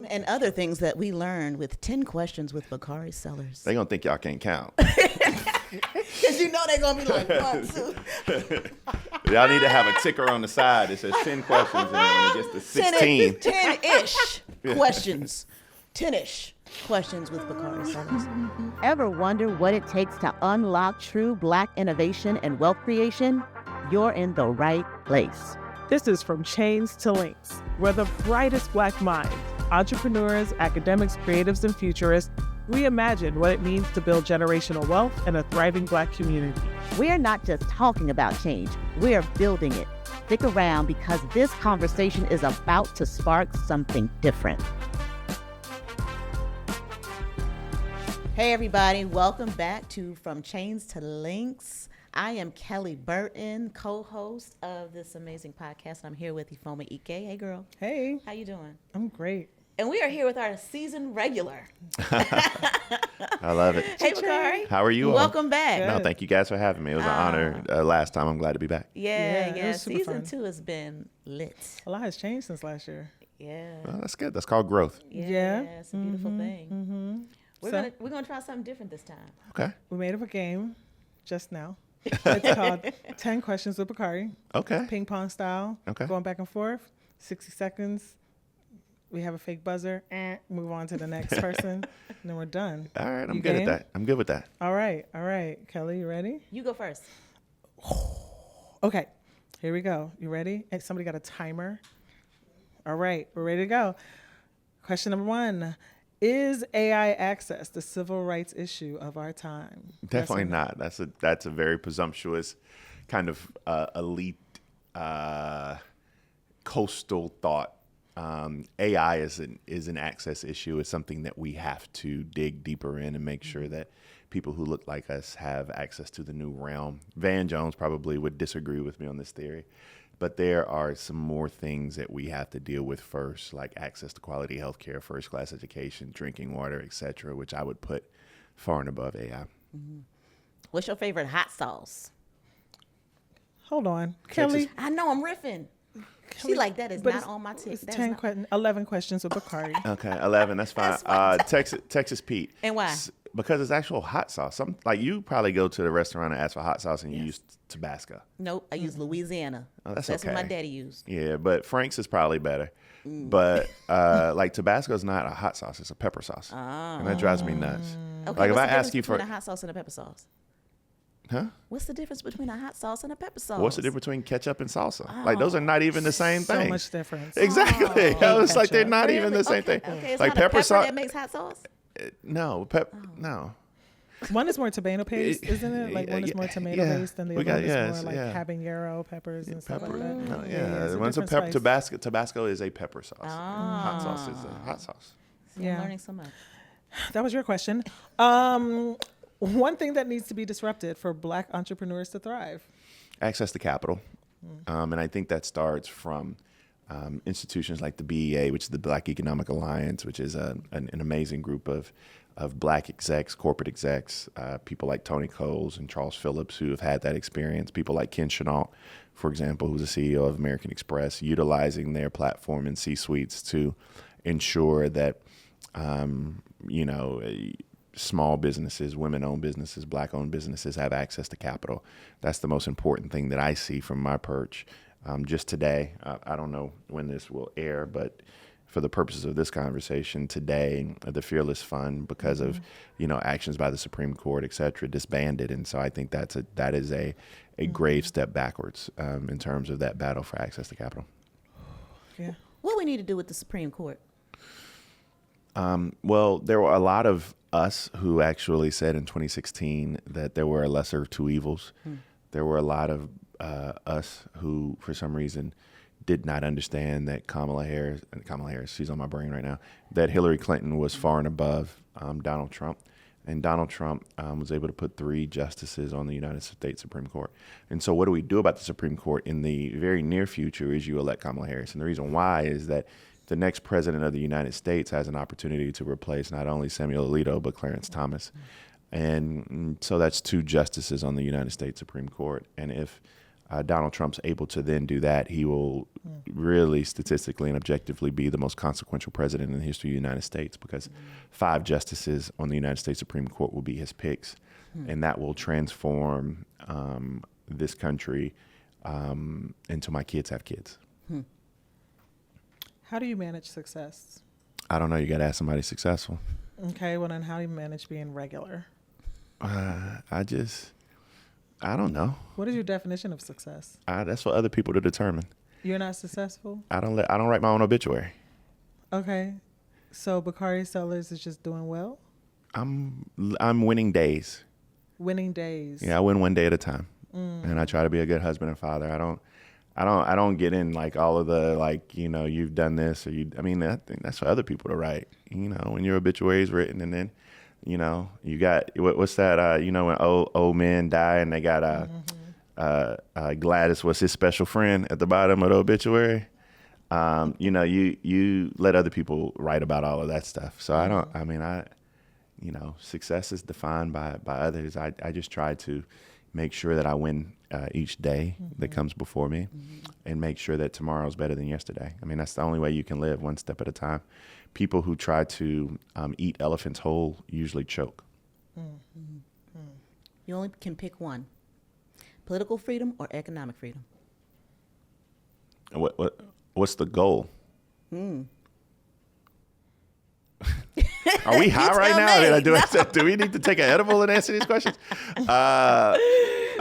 And other things that we learned with 10 questions with Bakari Sellers. They gonna think y'all can't count. Because you know they're going to be like, 1, 2. Y'all need to have a ticker on the side that says 10 questions, and when it gets to 16. 10-ish questions. 10-ish questions with Bakari Sellers. Ever wonder what it takes to unlock true Black innovation and wealth creation? You're in the right place. This is From Chains to Links, where the brightest Black minds, entrepreneurs, academics, creatives, and futurists reimagine what it means to build generational wealth and a thriving Black community. We're not just talking about change, we're building it. Stick around because this conversation is about to spark something different. Hey everybody, welcome back to From Chains to Links. I am Kelly Burton, co-host of this amazing podcast. I'm here with Ifeoma Ike. Hey girl. Hey. How you doing? I'm great. And we are here with our season regular. I love it. Hey Bakari. How are you all? Welcome back. No, thank you guys for having me. It was an honor last time. I'm glad to be back. Yeah. it was super Season fun. 2 has been lit. A lot has changed since last year. Yeah. Well, that's good. That's called growth. Yeah. It's a beautiful thing. Mm-hmm. We're gonna try something different this time. Okay. We made up a game just now. It's called 10 Questions with Bakari. Okay. Ping pong style. Okay. Going back and forth. 60 seconds. We have a fake buzzer. Move on to the next person. And then we're done. All right. I'm You good game? at that. I'm good with that. All right. Kelly, you ready? You go first. Okay. Here we go. You ready? Hey, somebody got a timer? All right. We're ready to go. Question number 1. Is AI access the civil rights issue of our time? Definitely not. That's a very presumptuous kind of elite coastal thought. AI is an access issue. It's something that we have to dig deeper in and make sure that people who look like us have access to the new realm. Van Jones probably would disagree with me on this theory, but there are some more things that we have to deal with first, like access to quality healthcare, first-class education, drinking water, etc., which I would put far and above AI. Mm-hmm. What's your favorite hot sauce? Hold on. Kelly. I know I'm riffing. She like that is but not it's- on my tick. It's That is 10 not- que- 11 questions with Bakari. Okay, 11. That's fine. Texas Pete. And why? Because it's actual hot sauce. Like you probably go to the restaurant and ask for hot sauce and you use Tabasco. Nope, I use Louisiana. Oh, that's what my okay. daddy used. Yeah, but Frank's is probably better. But like Tabasco is not a hot sauce; it's a pepper sauce, and that drives me nuts. Okay, Like if what's I the ask difference you for, between a hot sauce and a pepper sauce? huh? What's the difference between a hot sauce and a pepper sauce? What's the difference between ketchup and salsa? Like those are not even the same So thing. much difference. Exactly. It's like they're Ketchup. not even the same thing. Okay, it's like not a pepper sauce. that makes hot sauce. No, no. One is more tomato paste, isn't it? Like one is more tomato based and the other one is more like habanero peppers and stuff like that. No, it's a one's a different pepper. spice. Tabasco is a pepper sauce. Hot sauce is a hot sauce. See, I'm learning so much. That was your question. One thing that needs to be disrupted for Black entrepreneurs to thrive. Access to capital. And I think that starts from institutions like the BEA, which is the Black Economic Alliance, which is an amazing group of Black execs, corporate execs, people like Tony Coles and Charles Phillips who have had that experience, people like Ken Chenault, for example, who's the CEO of American Express, utilizing their platform in C-suites to ensure that, small businesses, women-owned businesses, Black-owned businesses have access to capital. That's the most important thing that I see from my perch. Just today, I don't know when this will air, but for the purposes of this conversation today, the Fearless Fund, because of actions by the Supreme Court, et cetera, disbanded. And so I think that is a grave step backwards in terms of that battle for access to capital. Yeah. What we need to do with the Supreme Court? Well, there were a lot of us who actually said in 2016 that there were a lesser of two evils. There were a lot of us who, for some reason, did not understand that Kamala Harris, she's on my brain right now, that Hillary Clinton was far and above Donald Trump. And Donald Trump was able to put 3 justices on the United States Supreme Court. And so what do we do about the Supreme Court in the very near future is you elect Kamala Harris. And the reason why is that the next president of the United States has an opportunity to replace not only Samuel Alito, but Clarence Thomas. And so that's 2 justices on the United States Supreme Court. And if Donald Trump's able to then do that, he will really statistically and objectively be the most consequential president in the history of the United States, because 5 justices on the United States Supreme Court will be his picks. And that will transform this country until my kids have kids. How do you manage success? I don't know. You got to ask somebody successful. Okay, well then how do you manage being regular? I don't know. What is your definition of success? That's for other people to determine. You're not successful? I don't write my own obituary. Okay. So Bakari Sellers is just doing well? I'm winning days. Winning days. Yeah, I win one day at a time. And I try to be a good husband and father. I don't get in like all of the, like, you know, you've done this or I think that's for other people to write. You know, when your obituary is written, and then, you know, you got, what's that, you know, when old men die and they got Gladys was his special friend at the bottom of the obituary. You know, you let other people write about all of that stuff. So you know, success is defined by others. I just try to make sure that I win each day that comes before me, and make sure that tomorrow's better than yesterday. I mean, that's the only way you can live, one step at a time. People who try to eat elephants whole usually choke. You only can pick one: political freedom or economic freedom. What's the goal? Are we high right now? Do we need to take an edible and answer these questions?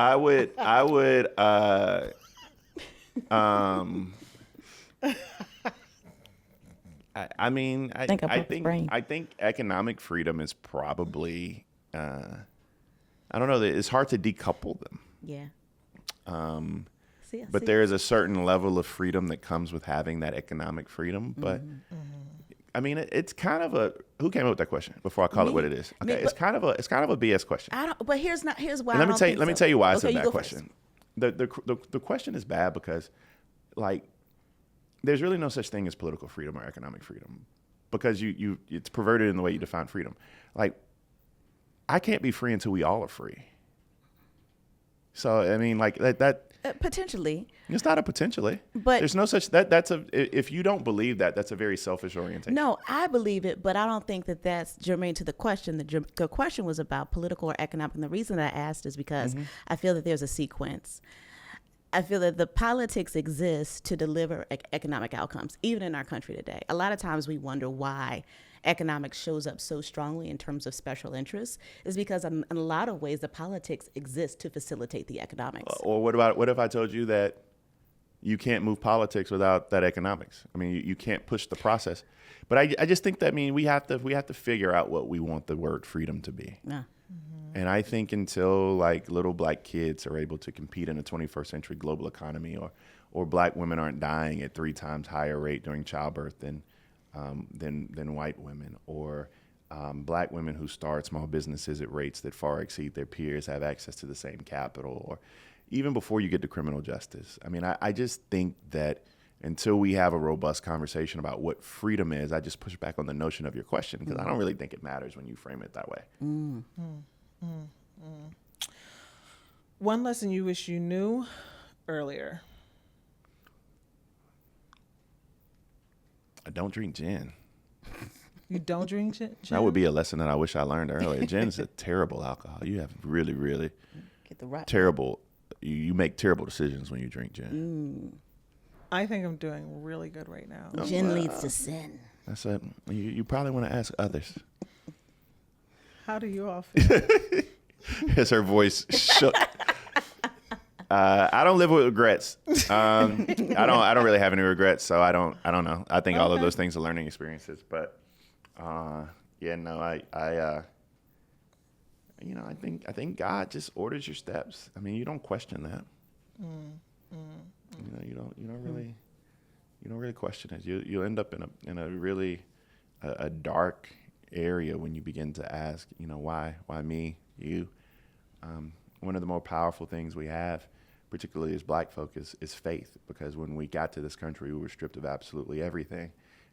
I would. I think economic freedom is probably. I don't know. It's hard to decouple them. Yeah. But there is a certain level of freedom that comes with having that economic freedom. But I mean, it's kind of a, who came up with that question before I call it what it is? Okay, it's kind of a BS question. But here's why. And let me tell you why it's a bad question. The question is bad because, like, there's really no such thing as political freedom or economic freedom, because it's perverted in the way you define freedom. Like, I can't be free until we all are free. So I mean, like that. Potentially. It's not a potentially. But there's no such if you don't believe that, that's a very selfish orientation. No, I believe it, but I don't think that that's germane to the question. The question was about political or economic, and the reason that I asked is because I feel that there's a sequence. I feel that the politics exists to deliver economic outcomes, even in our country today. A lot of times we wonder why economics shows up so strongly in terms of special interests, is because in a lot of ways the politics exists to facilitate the economics. Or what if I told you that you can't move politics without that economics? I mean, you can't push the process. But I just think that, I mean, we have to figure out what we want the word freedom to be. Yeah. And I think until, like, little black kids are able to compete in a 21st century global economy, or black women aren't dying at 3 times higher rate during childbirth than white women, or black women who start small businesses at rates that far exceed their peers have access to the same capital, or even before you get to criminal justice. I mean, I just think that until we have a robust conversation about what freedom is, I just push back on the notion of your question, because I don't really think it matters when you frame it that way. One lesson you wish you knew earlier. I don't drink gin. You don't drink gin? That would be a lesson that I wish I learned earlier. Gin is a terrible alcohol. You have really, really terrible. You make terrible decisions when you drink gin. I think I'm doing really good right now. Gin leads to sin. That's it. You probably want to ask others. How do you all feel? As her voice shook. I don't live with regrets. I don't really have any regrets, so I don't know. I think all of those things are learning experiences. But I think God just orders your steps. I mean, you don't question that. You don't really question it. You end up in a really a dark area when you begin to ask, why me, you. One of the more powerful things we have, particularly as black folk, is faith, because when we got to this country, we were stripped of absolutely everything,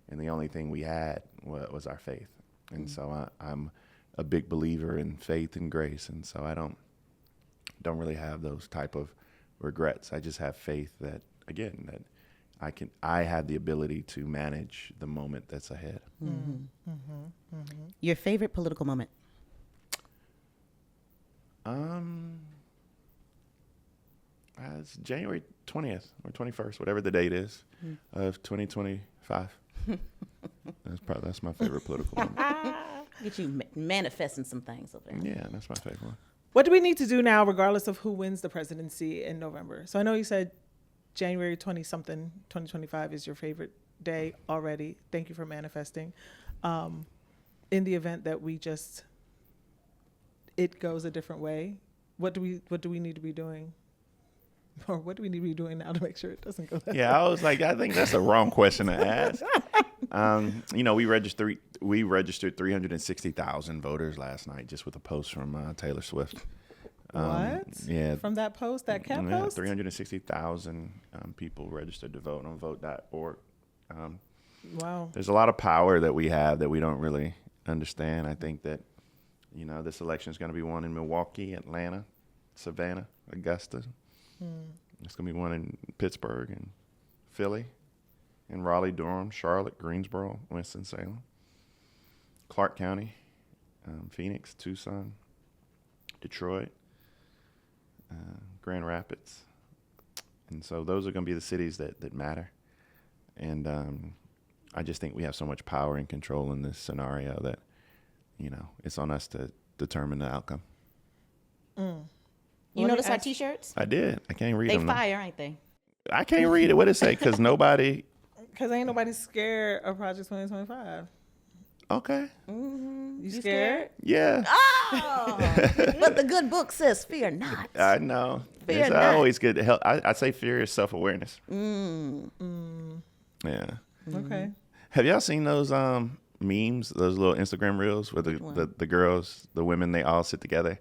and the only thing we had was our faith. And so I'm a big believer in faith and grace, and so I don't really have those type of regrets. I just have faith that, again, that I have the ability to manage the moment that's ahead. Your favorite political moment? It's January 20th or 21st, whatever the date is, of 2025. That's my favorite political moment. Get you manifesting some things over there. Yeah, that's my favorite one. What do we need to do now, regardless of who wins the presidency in November? So I know you said January 20-something, 2025 is your favorite day already. Thank you for manifesting. In the event that it goes a different way, what do we need to be doing? Or what do we need to be doing now to make sure it doesn't go that way? Yeah, I was like, I think that's a wrong question to ask. We registered 360,000 voters last night just with a post from Taylor Swift. What? Yeah. From that post, that cat post? 360,000 people registered to vote on vote.org. Wow. There's a lot of power that we have that we don't really understand. I think that, this election is going to be won in Milwaukee, Atlanta, Savannah, Augusta. It's going to be one in Pittsburgh and Philly, and Raleigh, Durham, Charlotte, Greensboro, Winston-Salem, Clark County, Phoenix, Tucson, Detroit, Grand Rapids. And so those are going to be the cities that matter. And I just think we have so much power and control in this scenario that, it's on us to determine the outcome. You notice our T-shirts? I did. I can't read They them. fire, ain't they? I can't read it. What it say? Because nobody. Because ain't nobody scared of Project 2025. Okay. You scared? Yeah. Oh, but the good book says, "Fear not." I know. Fear It's not. always good to help. I say fear is self-awareness. Yeah. Okay. Have y'all seen those memes, those little Instagram reels where the girls, the women, they all sit together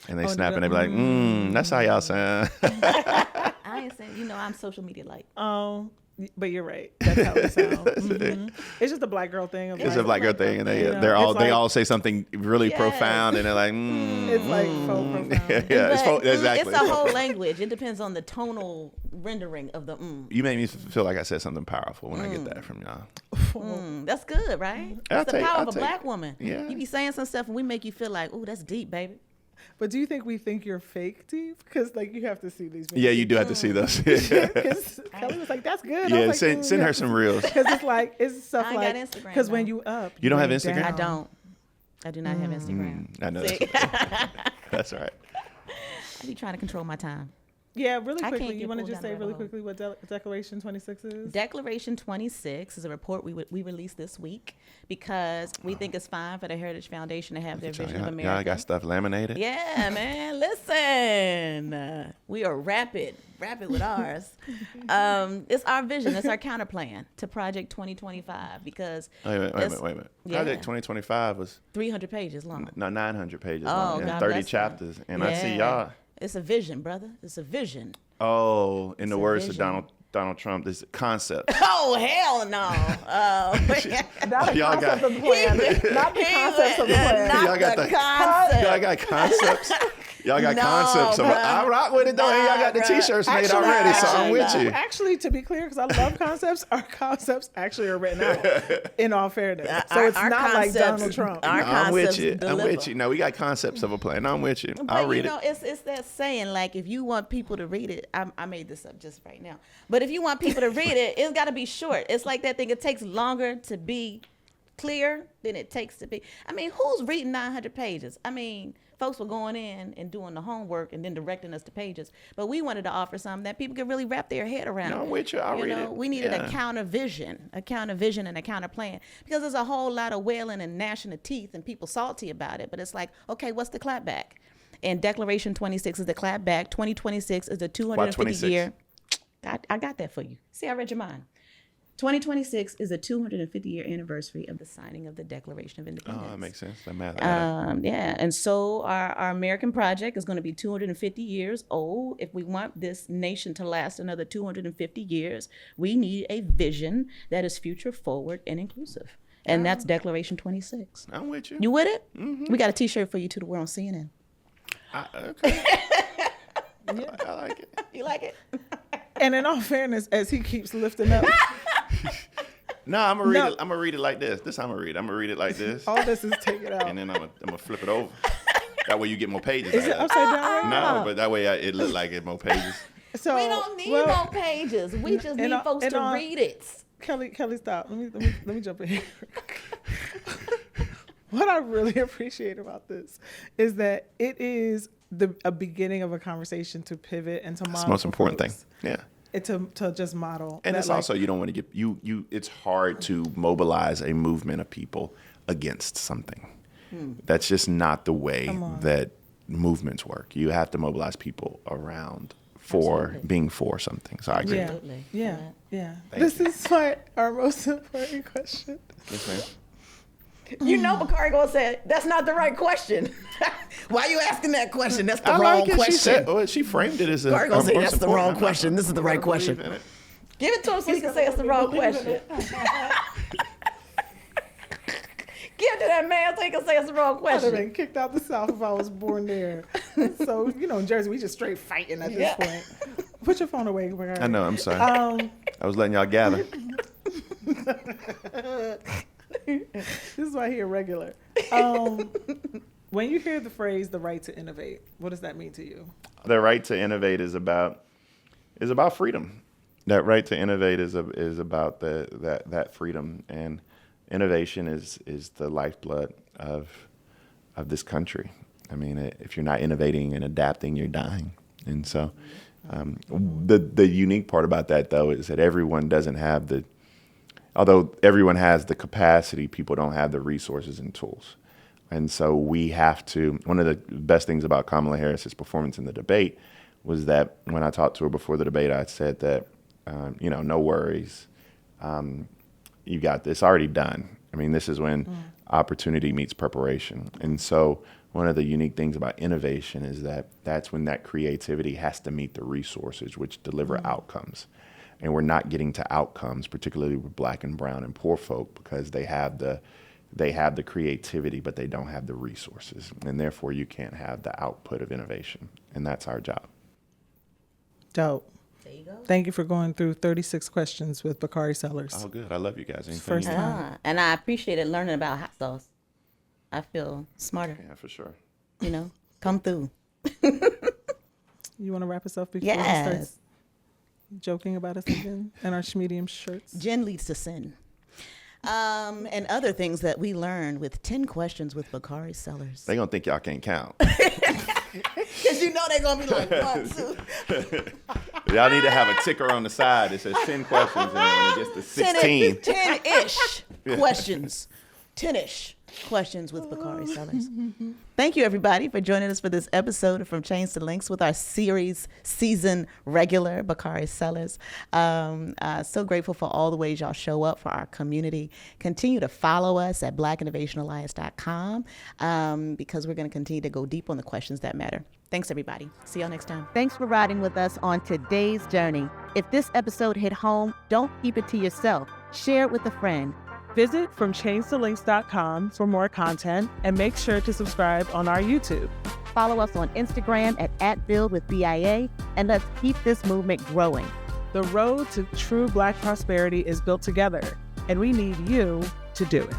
and they snap and they be like, that's how y'all sound. I ain't saying, I'm social media like. Oh, but you're right. That's how it sounds. It's just a black girl thing. It's a black girl thing, and they all say something really profound, and they're like, It's like faux profound. Yeah, exactly. It's a whole language. It depends on the tonal rendering of the You made me feel like I said something powerful when I get that from y'all. That's good, right? It's the power of a black woman. Yeah. You be saying some stuff and we make you feel like, ooh, that's deep, baby. But do you think we think you're fake, Steve? Because you have to see these. Yeah, you do have to see those. Because Kelly was like, "That's good." Yeah, was like, send her some reels. Because it's stuff I ain't like got Instagram, because when though. you up, You don't have going Instagram? down. I do not have Instagram. I know See? that's all right. I be trying to control my time. Yeah, really I can't quickly. get You want to pulled just down say the really rabbit quickly what Declaration 26 is? Declaration 26 is a report we released this week because we think it's fine for the Heritage Foundation to have their vision of America. Y'all got stuff laminated? Yeah, man. Listen, we are rapid with ours. It's our vision. It's our counter plan to Project 2025 because Wait a minute. Yeah. Project 2025 was 300 pages long. 900 pages Oh, long and God 30 bless them. chapters. And I see Yeah. y'all. It's a vision, brother. It's a vision. Oh, in the a words vision. of Donald Trump, this concept. Oh, hell no. Y'all got Not the concepts of the plan. Not Y'all got the the- concept. y'all got concepts. Y'all got No, concepts. bruh. I rock with it though. and y'all got the Nah, bruh. t-shirts made already, so I'm with you. Actually, to be clear, because I love concepts, our concepts actually are written out. In all fairness, so it's Our not like concepts- Donald Trump. Our I'm with concepts you. I'm deliver. with you. No, we got concepts of a plan. I'm with you. But I'll read you know, it. it's that saying, like, if you want people to read it, I made this up just right now. But if you want people to read it, it's got to be short. It's like that thing. It takes longer to be clear than it takes to be. I mean, who's reading 900 pages? I mean, folks were going in and doing the homework and then directing us to pages. But we wanted to offer something that people could really wrap their head around. No, I'm with you. I'll read it. We needed Yeah. a counter vision and a counter plan because there's a whole lot of wailing and gnashing of teeth and people salty about it. But it's like, okay, what's the clapback? And Declaration 26 is the clapback. 2026 is the 250 year. I got that for you. See, I read your mind. 2026 is the 250-year anniversary of the signing of the Declaration of Independence. Oh, that makes sense. That math. Yeah, and so our American project is going to be 250 years old. If we want this nation to last another 250 years, we need a vision that is future forward and inclusive. And that's Declaration 26. I'm with you. You with it? Mm-hmm. We got a T-shirt for you too to wear on CNN. Okay. I like it. You like it? And in all fairness, as he keeps lifting up, No, I'm gonna read it. I'm gonna read it like this. This I'm gonna read. I'm gonna read it like this, all this is taken out. and then I'm gonna flip it over. That way you get more pages. Is it out of upside down? No, but that way it look like it more pages. So We don't need more pages. We just need folks to read it. Kelly, stop. Let me jump in here. What I really appreciate about this is that it is a beginning of a conversation to pivot and to model. That's the most important thing. Yeah. To just model. And it's also, you don't want to get, it's hard to mobilize a movement of people against something. That's just not the way that movements work. You have to mobilize people around being for something. So I agree. Yeah. This is our most important question. Yes, ma'am. You know Bakari gonna say, that's not the right question. Why are you asking that question? That's the wrong question. She framed it as a... Bakari gonna say, that's the wrong question. This is the right question. Give it to him so he can say it's the wrong question. Give it to that man so he can say it's the wrong I'd question. have been kicked out the South if I was born there. So, in Jersey, we just straight fighting at this point. Put your phone away, Bakari. I know, I'm sorry. I was letting y'all gather. This is why he irregular. When you hear the phrase "the right to innovate," what does that mean to you? The right to innovate is about freedom. That right to innovate is about that freedom, and innovation is the lifeblood of this country. I mean, if you're not innovating and adapting, you're dying. And so, the unique part about that, though, is that everyone doesn't have although everyone has the capacity, people don't have the resources and tools. And so we have to, one of the best things about Kamala Harris's performance in the debate was that when I talked to her before the debate, I said that, no worries. You got this already done. I mean, this is when opportunity meets preparation. And so one of the unique things about innovation is that that's when that creativity has to meet the resources which deliver outcomes. And we're not getting to outcomes, particularly with Black and brown and poor folk, because they have the creativity, but they don't have the resources. And therefore, you can't have the output of innovation. And that's our job. Dope. There you go. Thank you for going through 36 questions with Bakari Sellers. Oh, good. I love you guys. First time. And I appreciated learning about hot sauce. I feel smarter. Yeah, for sure. Come through. You want to wrap us up before we start Yes. joking about us again and our schmedium shirts? Jen leads to sin. And other things that we learned with 10 questions with Bakari Sellers. They gonna think y'all can't count. Because they're going to be like, 1, 2. Y'all need to have a ticker on the side that says 10 questions, and then when it gets to 16. 10-ish questions. 10-ish questions with Bakari Sellers. Thank you, everybody, for joining us for this episode from Chains to Links with our series season regular, Bakari Sellers. So grateful for all the ways y'all show up for our community. Continue to follow us at blackinnovationalliance.com because we're going to continue to go deep on the questions that matter. Thanks, everybody. See y'all next time. Thanks for riding with us on today's journey. If this episode hit home, don't keep it to yourself. Share it with a friend. Visit FromChainsToLinks.com for more content and make sure to subscribe on our YouTube. Follow us on Instagram at @BuildWithBIA, and let's keep this movement growing. The road to true Black prosperity is built together, and we need you to do it.